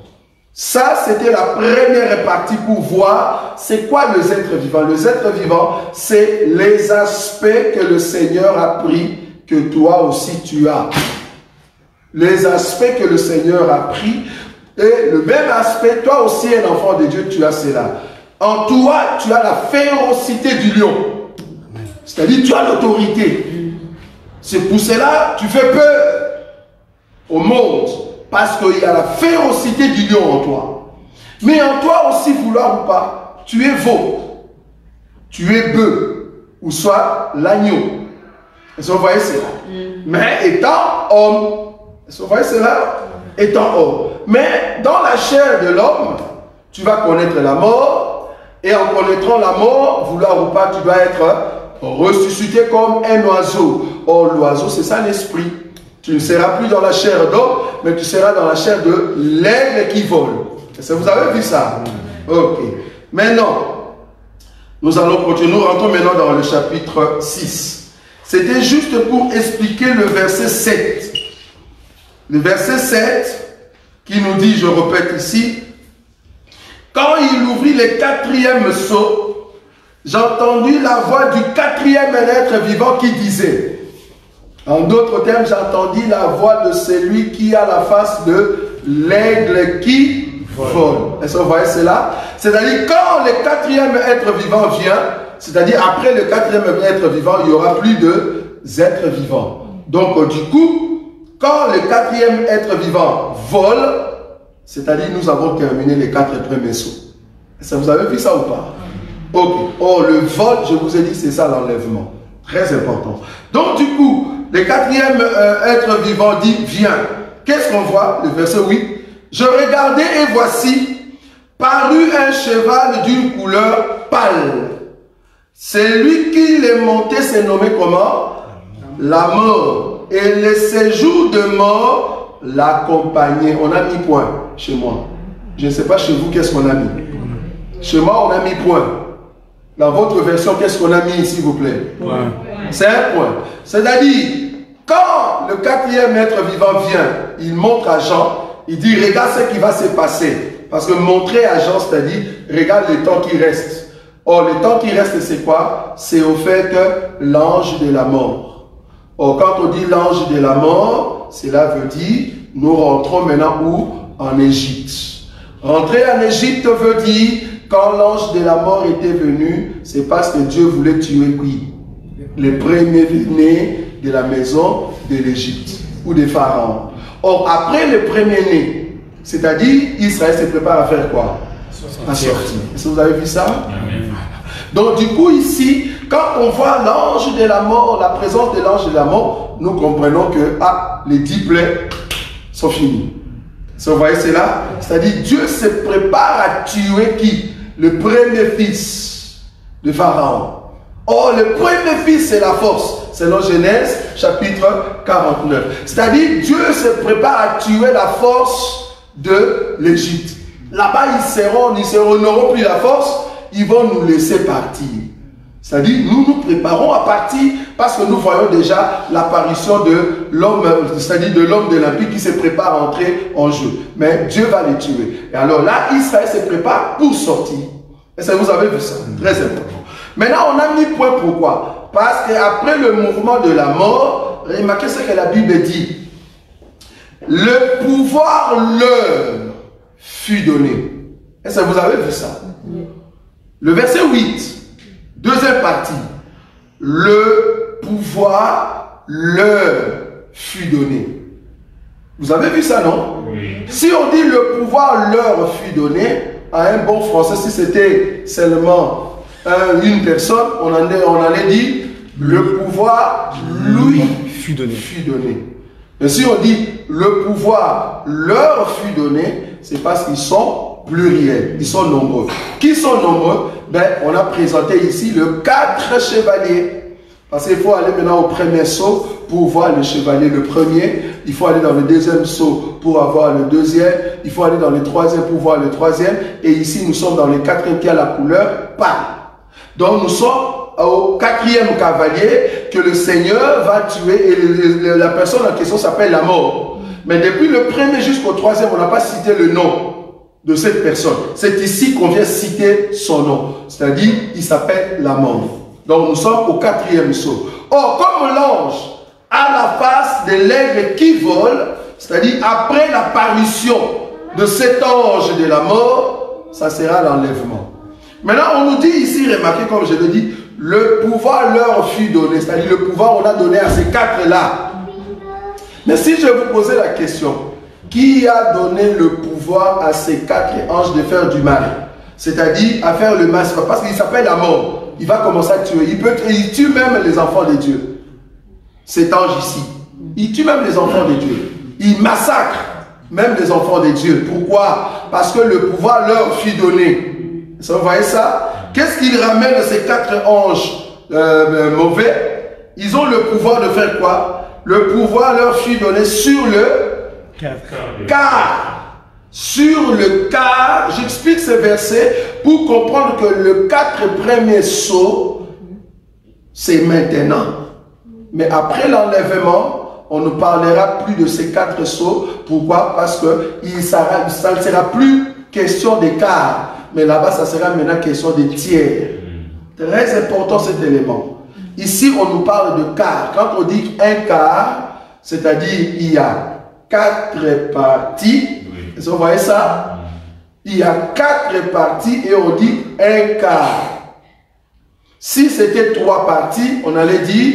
Speaker 1: Ça, c'était la première partie pour voir c'est quoi les êtres vivants. Les êtres vivants, c'est les aspects que le Seigneur a pris, que toi aussi tu as. Les aspects que le Seigneur a pris, et le même aspect, toi aussi un enfant de Dieu, tu as cela. En toi, tu as la férocité du lion. C'est-à-dire, tu as l'autorité. C'est pour cela que tu fais peur au monde, parce qu'il y a la férocité du lion en toi. Mais en toi aussi, vouloir ou pas, tu es veau, tu es bœuf, ou soit l'agneau. Est-ce que vous voyez cela? Mais étant homme, est-ce que vous voyez cela? Étant homme. Mais dans la chair de l'homme, tu vas connaître la mort. Et en connaîtrant la mort, vouloir ou pas, tu dois être ressuscité comme un oiseau. Or, l'oiseau, c'est ça l'esprit. Tu ne seras plus dans la chair d'homme, mais tu seras dans la chair de l'aigle qui vole. Est-ce que vous avez vu ça? Ok. Maintenant, nous allons continuer. Nous rentrons maintenant dans le chapitre 6. C'était juste pour expliquer le verset 7. Le verset 7 qui nous dit, je répète ici, quand il ouvrit le 4e sceau, j'ai entendu la voix du 4e être vivant qui disait, en d'autres termes, j'ai entendu la voix de celui qui a la face de l'aigle qui vole. Est-ce que vous voyez cela? C'est-à-dire, quand le 4e être vivant vient, c'est-à-dire après le 4e être vivant, il n'y aura plus d'êtres vivants. Donc, du coup, quand le 4e être vivant vole, c'est-à-dire nous avons terminé les 4 premiers sauts. Est-ce que vous avez vu ça ou pas? Ok. Or, le vol, je vous ai dit, c'est ça l'enlèvement. Très important. Donc, du coup, le 4e être vivant dit, viens. Qu'est-ce qu'on voit? Le verset 8. Je regardais et voici, parut un cheval d'une couleur pâle. Celui qui l'est monté s'est nommé comment? La mort. Et le séjour de mort l'accompagnait. On a mis point chez moi. Je ne sais pas chez vous, qu'est-ce qu'on a mis? Chez moi, on a mis point. Dans votre version, qu'est-ce qu'on a mis, s'il vous plaît? Point. C'est un point. C'est-à-dire, quand le 4e être vivant vient, il montre à Jean, il dit, regarde ce qui va se passer. Parce que montrer à Jean, c'est-à-dire, regarde le temps qui reste. Or, le temps qui reste, c'est quoi? C'est au fait que l'ange de la mort. Or, quand on dit l'ange de la mort, cela veut dire, nous rentrons maintenant où? En Égypte. Rentrer en Égypte veut dire, quand l'ange de la mort était venu, c'est parce que Dieu voulait tuer qui? Les premiers-nés de la maison de l'Égypte, ou des pharaons. Or, après le premier-né, c'est-à-dire, Israël se prépare à faire quoi? À sortir. Est-ce que vous avez vu ça? Amen. Donc, du coup, ici, quand on voit l'ange de la mort, la présence de l'ange de la mort, nous comprenons que les 10 plaies sont finies. Vous voyez cela? C'est-à-dire, Dieu se prépare à tuer qui? Le premier fils de Pharaon. Or, le premier fils, c'est la force. C'est dans Genèse, chapitre 49. C'est-à-dire, Dieu se prépare à tuer la force de l'Égypte. Là-bas, ils n'auront plus la force, ils vont nous laisser partir. C'est-à-dire, nous nous préparons à partir parce que nous voyons déjà l'apparition de l'homme, c'est-à-dire de l'homme de l'Empire qui se prépare à entrer en jeu. Mais Dieu va les tuer. Et alors là, Israël se prépare pour sortir. Et ça, vous avez vu ça, très important. Maintenant, on a mis point pourquoi? Parce qu'après le mouvement de la mort, remarquez ce que la Bible dit. Le pouvoir leur fut donné. Et ça, vous avez vu ça? Le verset 8. Deuxième partie, le pouvoir leur fut donné. Vous avez vu ça, non? Oui. Si on dit le pouvoir leur fut donné, à un bon français, si c'était seulement une personne, on allait dire le pouvoir lui fut donné. Et si on dit le pouvoir leur fut donné, c'est parce qu'ils sont pluriels, ils sont nombreux. Qui sont nombreux? Ben, on a présenté ici le 4 chevaliers. Parce qu'il faut aller maintenant au premier saut pour voir le chevalier le premier. Il faut aller dans le deuxième saut pour avoir le deuxième. Il faut aller dans le troisième pour voir le troisième. Et ici, nous sommes dans le quatrième qui a la couleur pâle. Donc, nous sommes au 4e cavalier que le Seigneur va tuer. Et la personne en question s'appelle la mort. Mais depuis le premier jusqu'au 3e, on n'a pas cité le nom de cette personne. C'est ici qu'on vient citer son nom. C'est-à-dire, il s'appelle la mort. Donc, nous sommes au 4e saut. Or, comme l'ange a la face de l'aigle qui vole, c'est-à-dire après l'apparition de cet ange de la mort, ça sera l'enlèvement. Maintenant, on nous dit ici, remarquez comme je le dis, le pouvoir leur fut donné. C'est-à-dire, le pouvoir, on a donné à ces 4-là. Mais si je vous posais la question, qui a donné le pouvoir à ces 4 anges de faire du mal? C'est-à-dire à faire le mal, parce qu'il s'appelle la mort. Il va commencer à tuer. Il tue même les enfants de Dieu. Cet ange ici. Il tue même les enfants de Dieu. Il massacre même les enfants de Dieu. Pourquoi? Parce que le pouvoir leur fut donné. Vous voyez ça? Qu'est-ce qu'il ramène de ces 4 anges mauvais? Ils ont le pouvoir de faire quoi? Le pouvoir leur fut donné sur le car. Sur le car, j'explique ce verset pour comprendre que le 4 premiers sauts, c'est maintenant. Mais après l'enlèvement, on ne parlera plus de ces 4 sauts. Pourquoi? Parce que ça ne sera plus question des quarts. Mais là-bas, ça sera maintenant question des tiers. Très important cet élément. Ici, on nous parle de quart. Quand on dit un quart, c'est-à-dire il y a 4 parties. Est-ce que vous voyez ça? Il y a 4 parties et on dit un quart. Si c'était 3 parties, on allait dire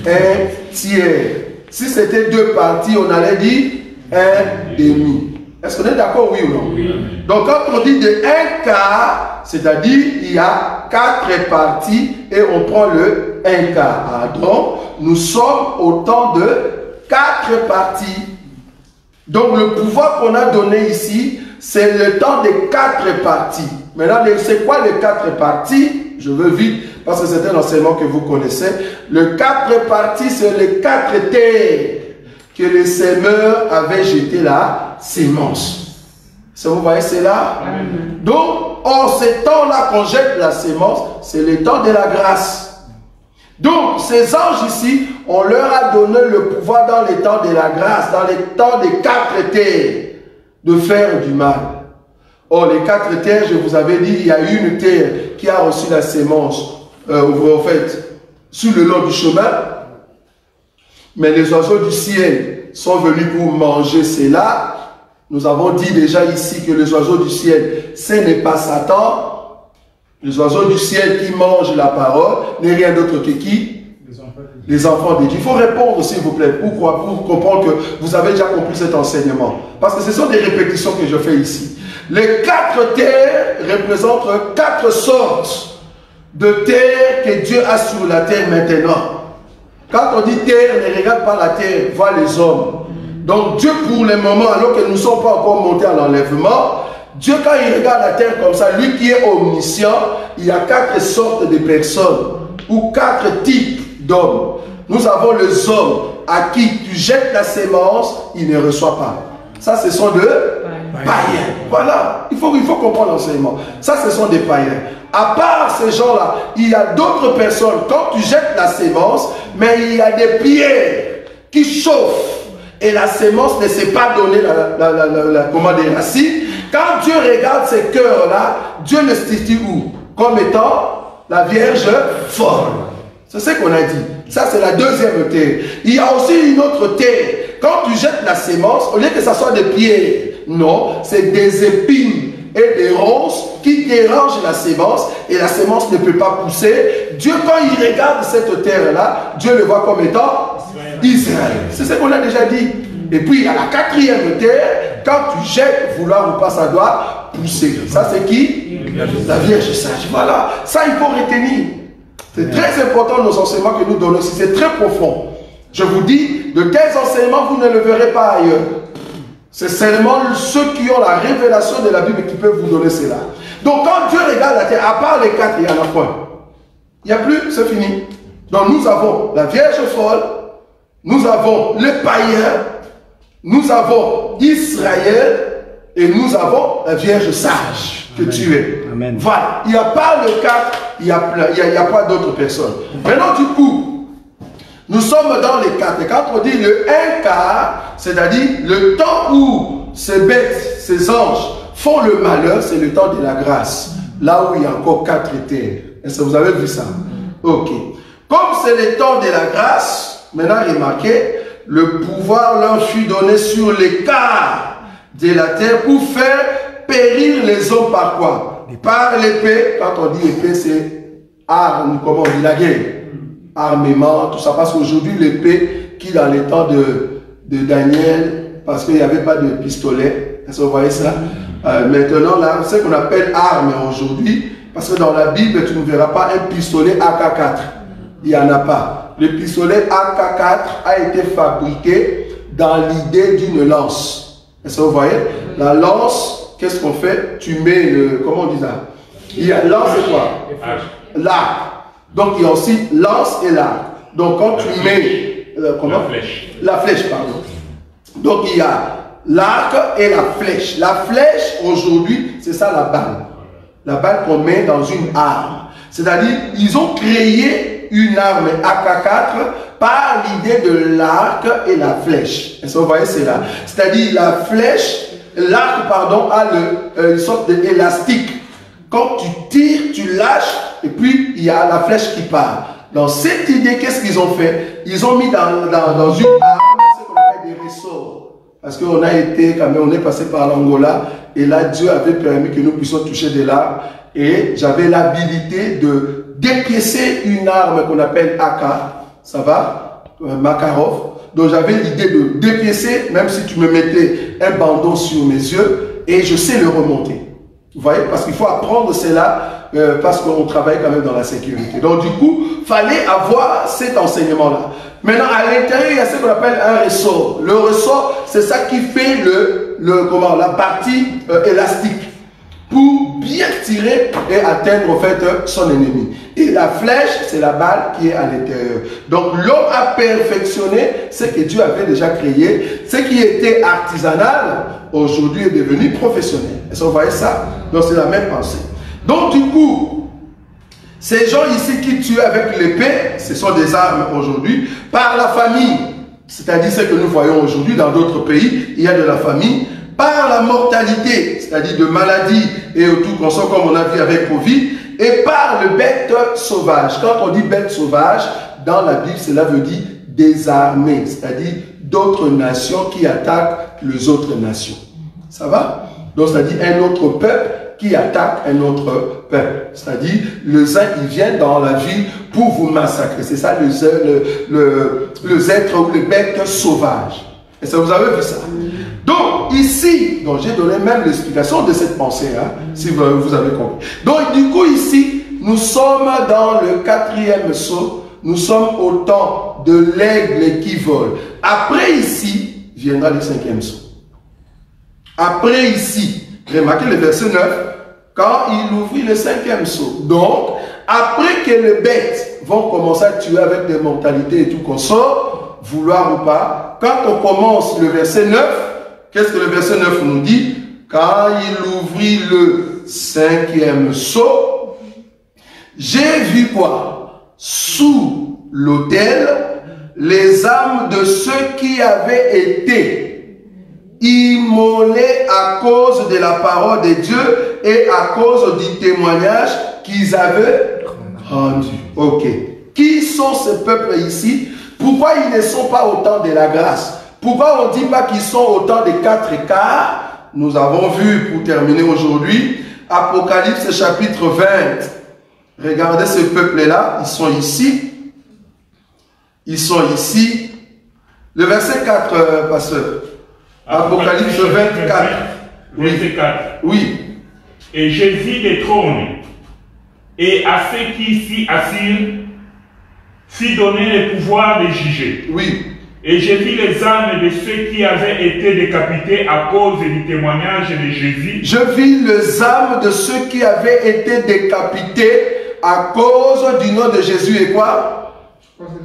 Speaker 1: un tiers. Si c'était 2 parties, on allait dire un demi. Est-ce qu'on est d'accord, oui ou non? Oui. Donc quand on dit de un quart, c'est-à-dire il y a 4 parties et on prend le un quart. Donc nous sommes au temps de 4 parties. Donc le pouvoir qu'on a donné ici, c'est le temps des 4 parties. Maintenant, c'est quoi les 4 parties? Je veux vite, parce que c'est un enseignement que vous connaissez. Le 4 parties, c'est les 4 terres que les semeurs avaient jeté la sémence. Ça, vous voyez, c'est là. Donc, en ces temps-là qu'on jette la sémence, c'est le temps de la grâce. Donc, ces anges ici, on leur a donné le pouvoir dans les temps de la grâce, dans les temps des 4 terres, de faire du mal. Or, les 4 terres, je vous avais dit, il y a une terre qui a reçu la sémence, en fait, sur le long du chemin. Mais les oiseaux du ciel sont venus pour manger cela. Nous avons dit déjà ici que les oiseaux du ciel, ce n'est pas Satan. Les oiseaux du ciel qui mangent la parole n'est rien d'autre que qui? Les enfants de Dieu. Il faut répondre, s'il vous plaît. Pourquoi? Pour comprendre que vous avez déjà compris cet enseignement. Parce que ce sont des répétitions que je fais ici. Les 4 terres représentent 4 sortes de terres que Dieu a sur la terre maintenant. Quand on dit terre, ne regarde pas la terre, vois les hommes. Donc Dieu, pour le moment, alors que nous ne sommes pas encore montés à l'enlèvement, Dieu, quand il regarde la terre comme ça, lui qui est omniscient, il y a 4 sortes de personnes ou 4 types d'hommes. Nous avons les hommes à qui tu jettes la sémence, ils ne reçoivent pas. Ça, ce sont de païens. Voilà, il faut comprendre l'enseignement. Ça, ce sont des païens. À part ces gens-là, il y a d'autres personnes, quand tu jettes la sémence, mais il y a des pierres qui chauffent. Et la sémence ne sait pas donner comment des racines. Quand Dieu regarde ces cœurs-là, Dieu le situe où? Comme étant la Vierge folle. C'est ce qu'on a dit. Ça, c'est la deuxième terre. Il y a aussi une autre terre. Quand tu jettes la sémence, au lieu que ça soit des pierres, non, c'est des épines et des ronces qui dérangent la sémence et la sémence ne peut pas pousser. Dieu, quand il regarde cette terre-là, Dieu le voit comme étant Israël. C'est ce qu'on a déjà dit. Et puis, il y a la quatrième terre. Quand tu jettes, vouloir ou pas, ça doit pousser. Ça, c'est qui? La Vierge sage. Voilà. Ça, il faut retenir. C'est très important nos enseignements que nous donnons ici. C'est très profond. Je vous dis, de tels enseignements, vous ne le verrez pas ailleurs. C'est seulement ceux qui ont la révélation de la Bible qui peuvent vous donner cela. Donc, quand Dieu regarde la terre, à part les quatre, il n'y en a point. Il n'y a plus, c'est fini. Donc, nous avons la Vierge folle, nous avons les païens, nous avons Israël et nous avons la Vierge sage que tu es.
Speaker 3: Amen.
Speaker 1: Voilà. Il n'y a pas le 4, il n'y a pas d'autres personnes. Maintenant, du coup, nous sommes dans les 4. Et quand on dit le 1 quart, c'est-à-dire le temps où ces bêtes, ces anges font le malheur, c'est le temps de la grâce. Là où il y a encore 4 terres. Est-ce que vous avez vu ça? Ok. Comme c'est le temps de la grâce, maintenant remarquez, le pouvoir leur fut donné sur les quarts de la terre pour faire périr les hommes par quoi? Par l'épée. Quand on dit épée, c'est arme, comment on dit, la guerre. Armement, tout ça. Parce qu'aujourd'hui, l'épée qui dans les temps de Daniel, parce qu'il n'y avait pas de pistolet, est-ce que vous voyez ça? Maintenant, là, c'est ce qu'on appelle arme aujourd'hui, parce que dans la Bible, tu ne verras pas un pistolet AK-4. Il n'y en a pas. Le pistolet AK-4 a été fabriqué dans l'idée d'une lance. Est-ce que vous voyez? La lance, qu'est-ce qu'on fait? Tu mets le... Comment on dit ça? Il y a lance et quoi? L'arc. Donc il y a aussi lance et l'arc. Donc quand tu mets... comment?
Speaker 2: La flèche.
Speaker 1: La flèche, pardon. Donc il y a l'arc et la flèche. La flèche, aujourd'hui, c'est ça la balle. La balle qu'on met dans une arme. C'est-à-dire, ils ont créé une arme AK-4 par l'idée de l'arc et la flèche. Est-ce que vous voyez cela? C'est-à-dire, la flèche, l'arc, pardon, a une sorte d'élastique. Quand tu tires, tu lâches, et puis il y a la flèche qui part. Dans cette idée, qu'est-ce qu'ils ont fait? Ils ont mis dans une arme ce qu'on appelle des ressorts. Parce qu'on a été, quand même, on est passé par l'Angola, et là, Dieu avait permis que nous puissions toucher des larmes. Et j'avais l'habilité de dépiécer une arme qu'on appelle AK, ça va, Makarov. Donc j'avais l'idée de dépiécer, même si tu me mettais un bandeau sur mes yeux, et je sais le remonter. Vous voyez, parce qu'il faut apprendre cela, parce qu'on travaille quand même dans la sécurité. Donc du coup, il fallait avoir cet enseignement-là. Maintenant, à l'intérieur, il y a ce qu'on appelle un ressort. Le ressort, c'est ça qui fait la partie élastique, pour bien tirer et atteindre en fait son ennemi. Et la flèche, c'est la balle qui est à l'intérieur. Donc l'homme a perfectionné ce que Dieu avait déjà créé. Ce qui était artisanal, aujourd'hui est devenu professionnel. Est-ce que vous voyez ça? Donc c'est la même pensée. Donc du coup, ces gens ici qui tuent avec l'épée, ce sont des armes aujourd'hui, par la famille. C'est-à-dire ce que nous voyons aujourd'hui dans d'autres pays, il y a de la famille. Par la mortalité, c'est-à-dire de maladies et tout consort comme on a vu avec Covid, et par le bête sauvage. Quand on dit bête sauvage, dans la Bible, cela veut dire des armées, c'est-à-dire d'autres nations qui attaquent les autres nations. Ça va? Donc, c'est-à-dire un autre peuple qui attaque un autre peuple. C'est-à-dire, les uns, ils viennent dans la ville pour vous massacrer. C'est ça les êtres ou les bêtes sauvages. Et ça, vous avez vu ça? Donc, ici, j'ai donné même l'explication de cette pensée, hein, si vous avez compris. Donc, du coup, ici, nous sommes dans le 4e sceau. Nous sommes au temps de l'aigle qui vole. Après, ici, viendra le 5e sceau. Après, ici, remarquez le verset 9, quand il ouvrit le 5e sceau. Donc, après que les bêtes vont commencer à tuer avec des mortalités et tout qu'on sort, vouloir ou pas, quand on commence le verset 9, qu'est-ce que le verset 9 nous dit? quand il ouvrit le 5e sceau, j'ai vu quoi? Sous l'autel, les âmes de ceux qui avaient été immolés à cause de la parole de Dieu et à cause du témoignage qu'ils avaient rendu. Ok. Qui sont ces peuples ici? Pourquoi ils ne sont pas au temps de la grâce? Pourquoi on ne dit pas qu'ils sont au temps des 4 quarts? Nous avons vu, pour terminer aujourd'hui, Apocalypse chapitre 20. Regardez ce peuple-là, ils sont ici. Ils sont ici. Le verset 4, pasteur. Apocalypse 24.
Speaker 2: Verset 4.
Speaker 1: Oui.
Speaker 2: Et j'ai vu des trônes, et à ceux qui s'y assirent, fit donner le pouvoir de juger.
Speaker 1: Oui.
Speaker 2: Et j'ai vu les âmes de ceux qui avaient été décapités à cause du témoignage de Jésus.
Speaker 1: Je vis les âmes de ceux qui avaient été décapités à cause du nom de Jésus et quoi?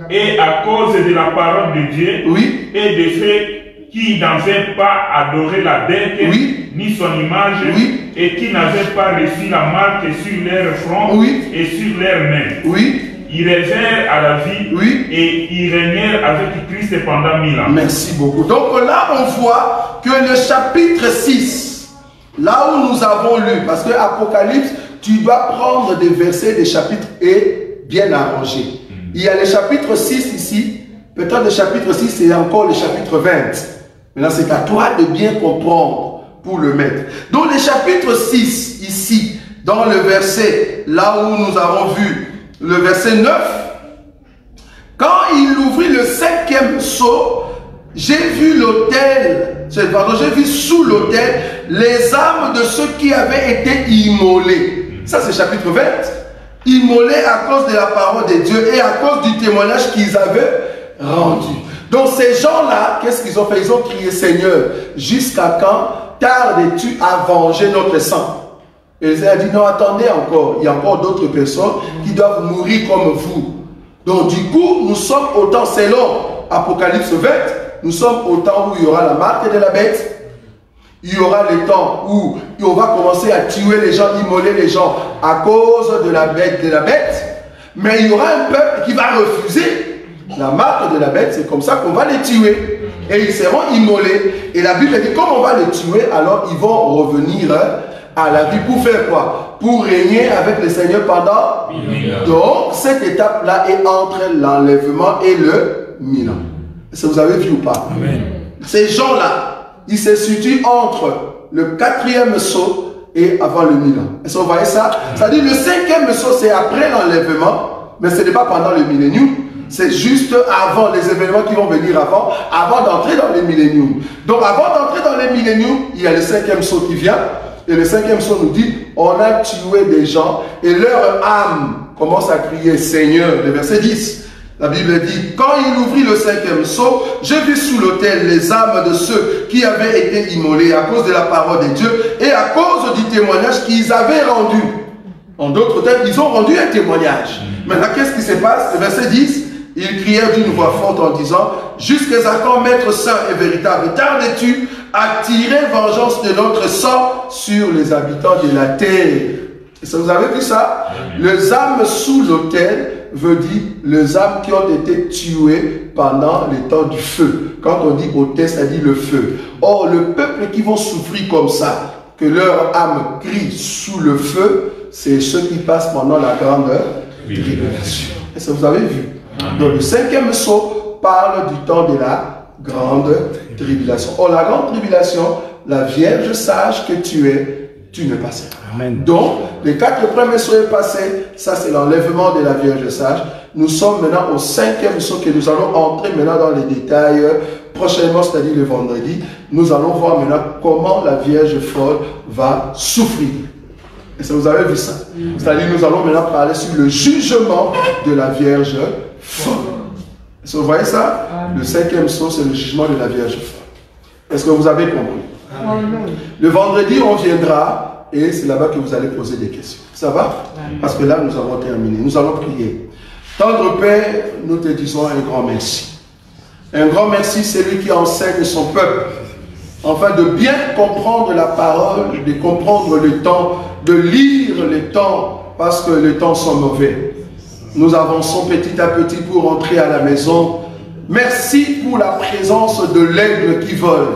Speaker 2: Et à cause de la parole de Dieu.
Speaker 1: Oui.
Speaker 2: Et de ceux qui n'avaient pas adoré la bête,
Speaker 1: oui,
Speaker 2: ni son image,
Speaker 1: oui,
Speaker 2: et qui n'avaient pas reçu la marque sur leur front,
Speaker 1: oui,
Speaker 2: et sur leurs mains.
Speaker 1: Oui.
Speaker 2: Ils rêvèrent à la vie,
Speaker 1: oui,
Speaker 2: et ils régnèrent avec Christ pendant 1000 ans.
Speaker 1: Merci beaucoup. Donc là, on voit que le chapitre 6, là où nous avons lu, parce que Apocalypse, tu dois prendre des versets des chapitres et bien arranger. Il y a le chapitre 6 ici, peut-être le chapitre 6 c'est encore le chapitre 20. Maintenant, c'est à toi de bien comprendre pour le mettre. Donc le chapitre 6 ici, dans le verset, là où nous avons vu le verset 9, quand il ouvrit le 5e sceau, j'ai vu l'autel, pardon, j'ai vu sous l'autel les âmes de ceux qui avaient été immolés. Ça c'est chapitre 20. Immolés à cause de la parole de Dieu et à cause du témoignage qu'ils avaient rendu. Donc ces gens-là, qu'est-ce qu'ils ont fait? Ils ont crié, Seigneur, jusqu'à quand tardes-tu à venger notre sang? Et il a dit, non, attendez encore, il y a encore d'autres personnes qui doivent mourir comme vous. Donc du coup, nous sommes au temps, selon Apocalypse 20, nous sommes au temps où il y aura la marque de la bête. Il y aura le temps où on va commencer à tuer les gens, immoler les gens à cause de la bête. Mais il y aura un peuple qui va refuser la marque de la bête. C'est comme ça qu'on va les tuer. Et ils seront immolés. Et la Bible dit, comme on va les tuer, alors ils vont revenir à la vie. Pour faire quoi? Pour régner avec le Seigneur pendant 1000 ans. Donc, cette étape-là est entre l'enlèvement et le 1000 ans. Est-ce que vous avez vu ou pas? Amen. Ces gens-là, ils se situent entre le 4e sceau et avant le 1000 ans. Est-ce que vous voyez ça? C'est-à-dire le 5e sceau, c'est après l'enlèvement, mais ce n'est pas pendant le millénium. C'est juste avant les événements qui vont venir avant d'entrer dans le millénium. Donc avant d'entrer dans le millénium, il y a le 5e sceau qui vient. Et le 5e sceau nous dit, on a tué des gens et leur âme commence à crier Seigneur. Le verset 10. La Bible dit, quand il ouvrit le 5e sceau, j'ai vu sous l'autel les âmes de ceux qui avaient été immolés à cause de la parole de Dieu et à cause du témoignage qu'ils avaient rendu. En d'autres termes, ils ont rendu un témoignage. Maintenant, qu'est-ce qui se passe? Le verset 10, ils crièrent d'une voix forte en disant, jusqu'à quand, Maître saint et véritable, tardes-tu à tirer vengeance de notre sang sur les habitants de la terre? Et ça, vous avez vu ça? Les âmes sous l'autel veut dire les âmes qui ont été tuées pendant le temps du feu. Quand on dit autel, ça dit le feu. Or, le peuple qui vont souffrir comme ça, que leur âme crie sous le feu, c'est ceux qui passent pendant la grande tribulation. Est-ce que vous avez vu? Donc, le 5e sceau parle du temps de la grande tribulation. Or, la grande tribulation, la Vierge sage que tu es, tu ne passeras. Amen. Donc, les 4 premiers sceaux est passé, ça c'est l'enlèvement de la Vierge sage. Nous sommes maintenant au 5e sceau que nous allons entrer maintenant dans les détails prochainement, c'est-à-dire le vendredi. Nous allons voir maintenant comment la Vierge folle va souffrir. Et ça, vous avez vu ça? C'est-à-dire nous allons maintenant parler sur le jugement de la Vierge folle. Est-ce que vous voyez ça? Le 5e sceau, c'est le jugement de la Vierge folle. Est-ce que vous avez compris? Amen. Le vendredi, on viendra et c'est là-bas que vous allez poser des questions. Ça va? Amen. Parce que là, nous avons terminé. Nous allons prier. Tendre Père, nous te disons un grand merci. Un grand merci, c'est lui qui enseigne son peuple. afin de bien comprendre la parole, de comprendre le temps, de lire le temps, parce que les temps sont mauvais. Nous avançons petit à petit pour rentrer à la maison. Merci pour la présence de l'aigle qui vole,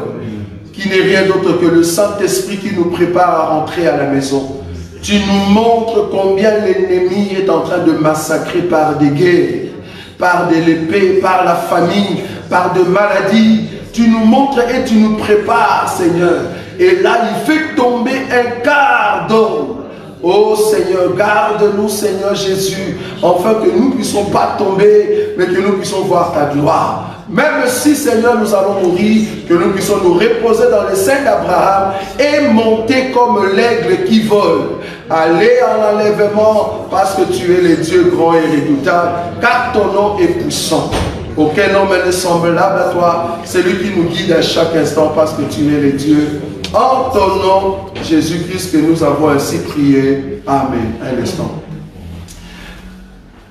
Speaker 1: qui n'est rien d'autre que le Saint-Esprit qui nous prépare à rentrer à la maison. Tu nous montres combien l'ennemi est en train de massacrer par des guerres, par de l'épée, par la famine, par de maladies. Tu nous montres et tu nous prépares, Seigneur. Et là, il fait tomber un quart d'homme. Oh Seigneur, garde-nous, Seigneur Jésus, afin que nous ne puissions pas tomber, mais que nous puissions voir ta gloire. Même si, Seigneur, nous allons mourir, que nous puissions nous reposer dans les seins d'Abraham et monter comme l'aigle qui vole. Aller en enlèvement, parce que tu es le Dieu grand et redoutable, car ton nom est puissant. Aucun homme n'est semblable à toi. C'est lui qui nous guide à chaque instant, parce que tu es le Dieu. En ton nom, Jésus-Christ, que nous avons ainsi prié. Amen. Un instant.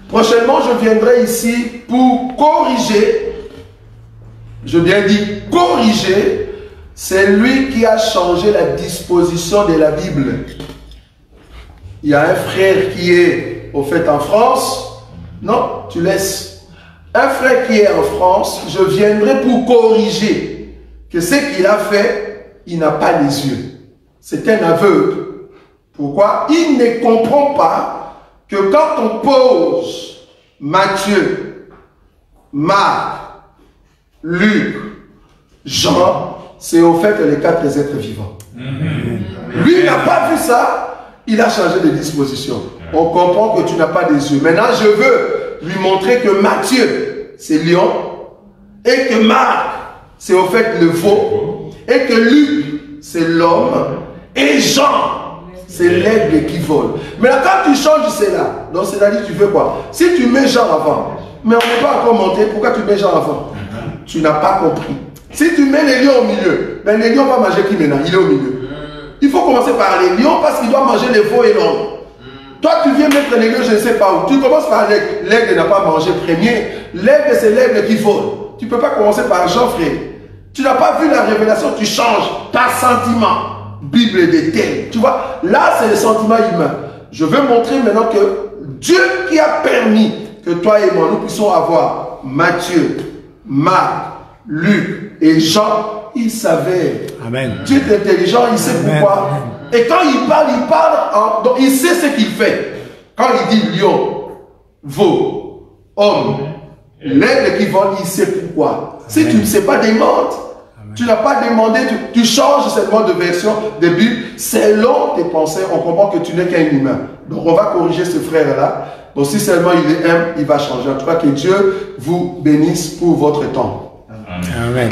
Speaker 1: Prochainement, je viendrai ici pour corriger. Je viens dire corriger. C'est lui qui a changé la disposition de la Bible. Il y a un frère qui est, au fait, en France. Non, tu laisses. Un frère qui est en France, je viendrai pour corriger que ce qu'il a fait, il n'a pas les yeux. C'est un aveugle. Pourquoi? Il ne comprend pas que quand on pose Matthieu, Marc, Luc, Jean, c'est au fait les 4 êtres vivants. Lui, il n'a pas vu ça. Il a changé de disposition. On comprend que tu n'as pas des yeux. Maintenant, je veux lui montrer que Matthieu, c'est lion, et que Marc, c'est au fait le veau, et que Luc, c'est l'homme, et Jean, c'est l'aigle qui vole. Mais là, quand tu changes cela, donc c'est-à-dire tu veux quoi? Si tu mets Jean avant, mais on n'est pas encore monté, pourquoi tu mets Jean avant? Tu n'as pas compris. Si tu mets les lions au milieu, mais les lions vont manger qui maintenant? Il est au milieu. Il faut commencer par les lions parce qu'il doit manger les veaux et l'homme. Toi, tu viens mettre les lions, je ne sais pas où. Tu commences par l'aigle. L'aigle n'a pas mangé premier. L'aigle, c'est l'aigle qui vole. Tu ne peux pas commencer par Jean, frère. Tu n'as pas vu la révélation, tu changes par sentiment. Bible des tels. Tu vois, là, c'est le sentiment humain. Je veux montrer maintenant que Dieu qui a permis que toi et moi, nous puissions avoir Matthieu, Marc, Luc et Jean, il savait. Amen. Dieu est intelligent, il sait pourquoi. Amen. Et quand il parle, donc il sait ce qu'il fait. Quand il dit lion, veau, homme, l'aigle qui vole, il sait pourquoi. Amen. Si tu ne sais pas, demande. Tu n'as pas demandé, tu changes seulement de version de Bible. Selon tes pensées, on comprend que tu n'es qu'un humain. Donc on va corriger ce frère-là. Donc si seulement il est humble, il va changer. En tout cas, que Dieu vous bénisse pour votre temps.
Speaker 2: Amen. Amen.